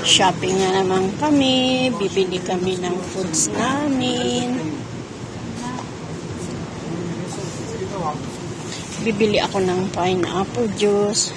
Shopping na naman kami. Bibili kami ng foods namin. Bibili ako ng pineapple juice.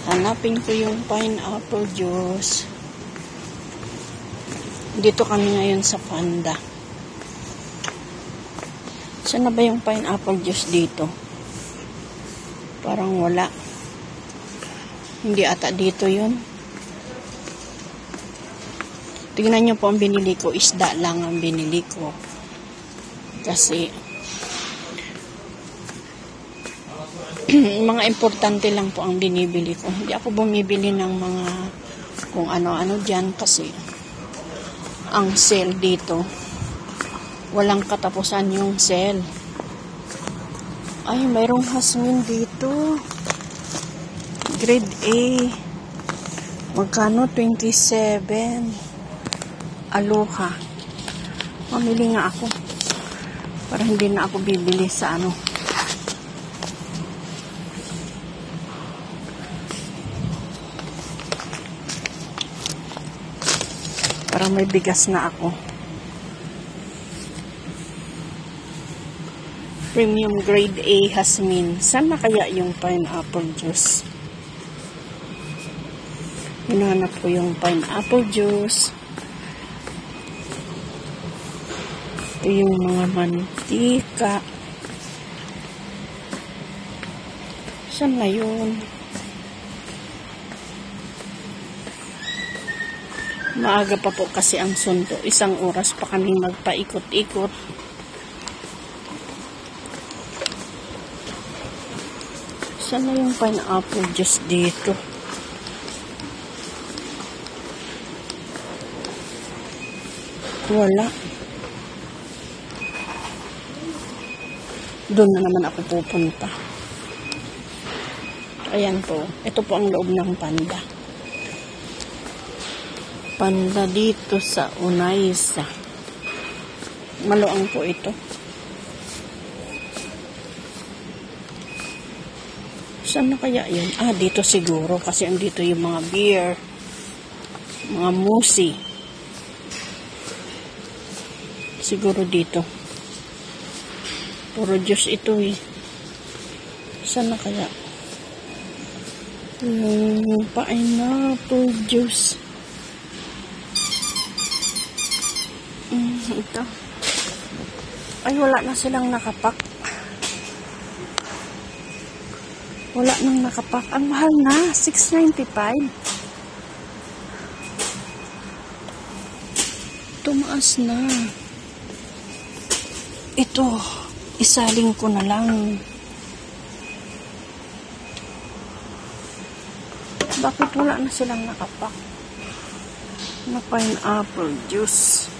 Hanapin ko yung pineapple juice. Dito kami ngayon sa Panda. Saan na ba yung pineapple juice dito? Parang wala. Hindi ata dito yun. Tingnan nyo po ang binili ko. Isda lang ang binili ko. Kasi mga importante lang po ang binibili ko. Hindi ako bumibili ng mga kung ano-ano dyan kasi ang sale dito walang katapusan yung sale. Ay, mayroong hasmin dito. Grade A. Magkano? 27. Aloha. Mamili nga ako. Para hindi na ako bibili sa ano. Para may bigas na ako. Premium grade A hasmin. Saan na kaya yung pineapple juice? Hinahanap ko yung pineapple juice. Ito yung mga mantika. Saan na yun? Maaga pa po kasi ang sundo. 1 oras pa kami magpaikot-ikot. Saan na yung pineapple juice dito? Wala. Doon na naman ako pupunta. Ayan po. Ito po ang loob ng Panda. Panda dito sa Unaysa. Maluang po ito. Saan na kaya yun? Ah, dito siguro. Kasi andito yung mga beer. Mga musi. Siguro dito. Puro juice ito eh. Saan na kaya? Yung pineapple juice. Ito. Ay, wala na silang nakapak. Wala nang nakapak. Ang mahal na. $6.95. Tumaas na. Ito. Isaling ko na lang. Bakit wala na silang nakapak? Na pineapple juice.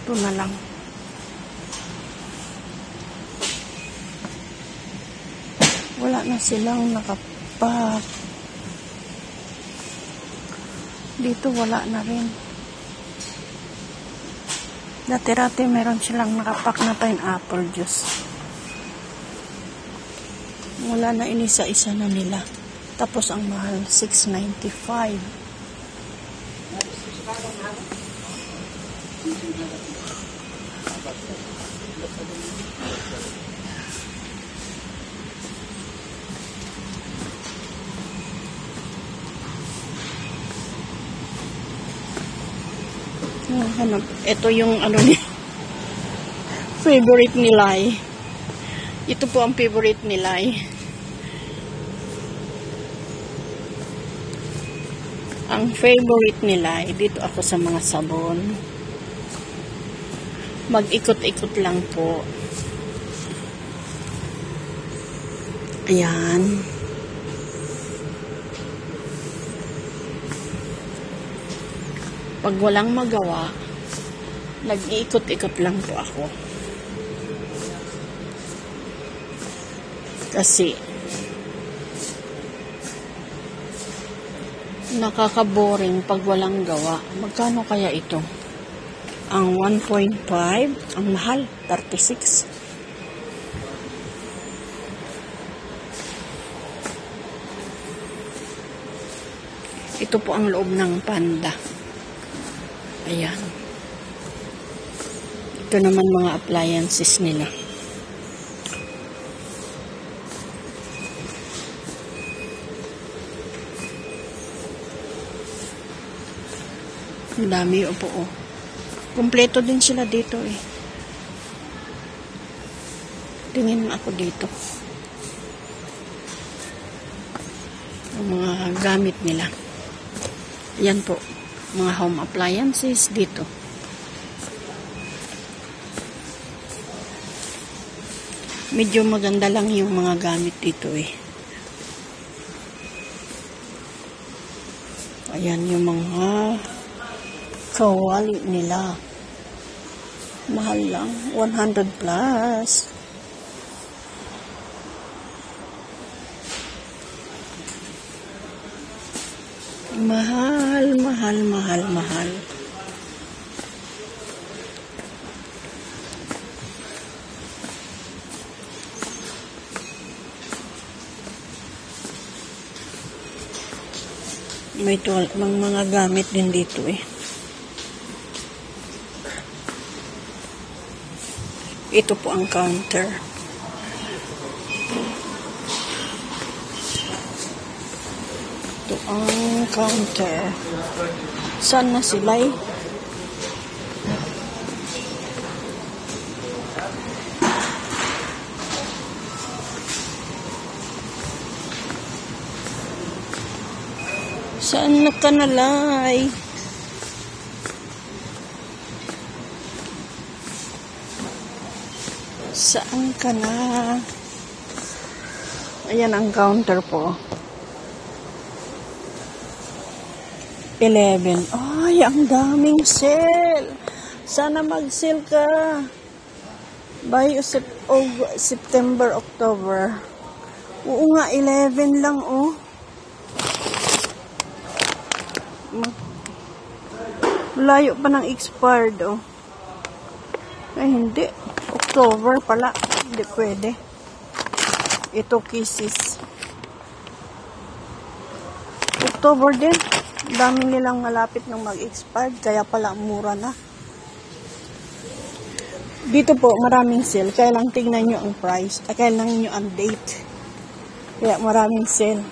Ito na lang. Wala na silang nakapak. Dito wala na rin. Dati-rati meron silang nakapak na pineapple juice. Wala na, inisa-isa na nila. Tapos ang mahal, $6.95. Ito yung ano ni favorite nila eh. Ito po ang favorite nila eh. Ang favorite nila eh. Dito ako sa mga sabon. Mag-ikot-ikot lang po. Ayan. Pag walang magawa, nag-iikot-ikot lang po ako. Kasi nakaka-boring pag walang gawa. Magkano kaya ito? Ang 1.5, ang mahal, 36. Ito po ang loob ng Panda. Ayan. Ito naman mga appliances nila. Ang dami po, oh. Kumpleto din sila dito, eh. Tingin ako dito. Ang mga gamit nila. Yan po. Mga home appliances dito. Medyo maganda lang yung mga gamit dito, eh. Ayan yung mga kawali nila. Mahal lang. 100 plus. Mahal, mahal, mahal, mahal. May mga gamit din dito, eh. Ito po ang counter. Ito ang counter. Saan na sila, eh? Saan na ka nalay? Saan ka na? Ayan ang counter po. 11. Ay, ang daming sale. Sana mag-sale ka. By September, October. Oo nga, 11 lang, oh. Layo pa ng expired, oh. Ay, hindi. October pala. Hindi pwede. Ito, Kisses. October din. Dami nilang malapit ng mag-expired. Kaya pala, mura na. Dito po, maraming sale. Kaya lang tingnan nyo ang price. Kaya lang nyo ang date. Kaya maraming sale.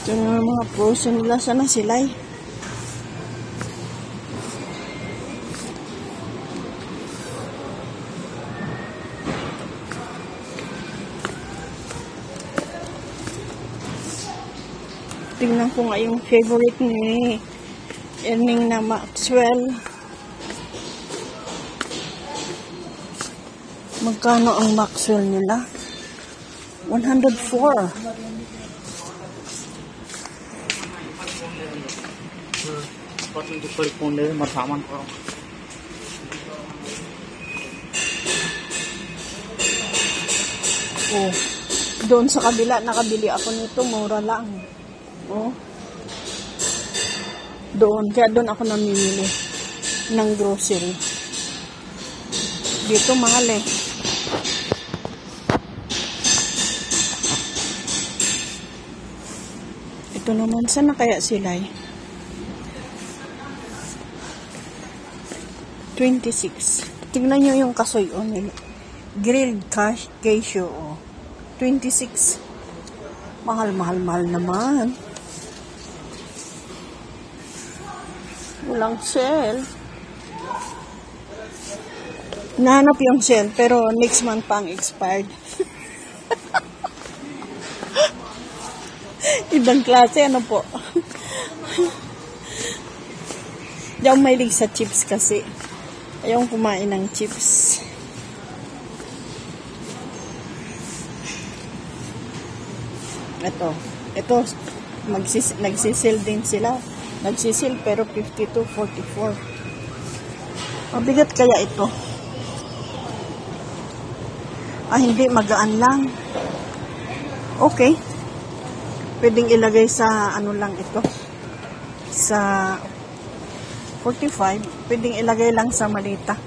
Ito na mga frozen nila. Sana sila, eh. Tingnan ko nga yung favorite ni Erning na Maxwell. Magkano ang Maxwell nila? 104. Oh, doon sa kabila nakabili ako nito, mura lang. Oh. Doon, kaya doon ako namimili ng grocery. Dito mahal, eh. Ito naman, saan na kaya sila, eh? 26. Tingnan nyo yung kasoy, oh. Grilled cashew, oh. 26. Mahal, mahal, mahal naman. Walang sale. Nahanap yung sale, pero next month pang expired. Ibang klase, ano po? Di ako mahilig sa chips kasi. Ayaw kumain ng chips. Ito, nagsisil din sila. Nagsisil pero 52.44. Mabigat kaya ito? Ah, hindi, magaan lang. Okay. Pwedeng ilagay sa ano lang ito. Sa 45, pwedeng ilagay lang sa malita.